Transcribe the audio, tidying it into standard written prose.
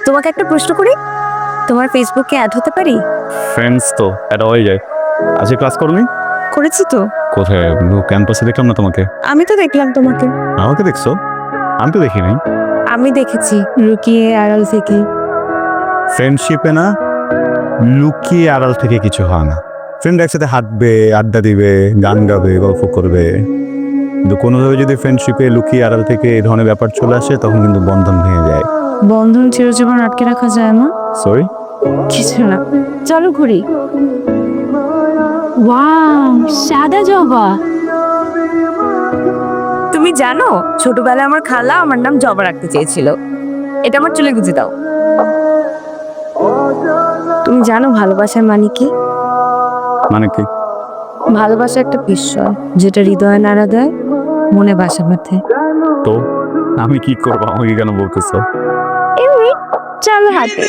তোমাকে একটা প্রশ্ন করি, তোমার ফেসবুকে অ্যাড হতে পারি? ফ্রেন্ডস তো এটা হয়ে যায়। আজকে ক্লাস করনি? করেছি তো। কোথায়? ক্যাম্পাসে দেখলাম না তোমাকে। আমি তো দেখলাম তোমাকে। আমাকে দেখছো? আমি তো দেখি নাই। আমি দেখেছি লুকিয়ে আড়াল থেকে। ফ্রেন্ডশিপে না লুকিয়ে আড়াল থেকে কিছু হয় না। ফ্রেন্ড একসাথে হাঁটবে, আড্ডা দিবে, গান গাবে, গল্প করবে, কিন্তু কোনোভাবে যদি ফ্রেন্ডশিপে লুকিয়ে আড়াল থেকে এই ধরনের ব্যাপার চলে আসে তখন কিন্তু বন্ধন ভেঙে যায়। বন্ধন চিরজীবন আটকে রাখা যায় না। সরি? কিছু না, চলো ঘুরি। ওয়াও, সাদা জবা। তুমি জানো ছোটবেলায় আমার খালা আমার নাম জবা রাখতে চেয়েছিল। এটা আমার চুলে গুজে দাও। তুমি জানো ভালোবাসার মানে কি? মানে কি? ভালোবাসা একটা বিস্ময়, যেটা হৃদয়ে নাড়া দেয়, মনে বাসা বাঁধে। তো আমি কি করবো? আমাকে কেন বলতেছো? এমনি চলো হাতে।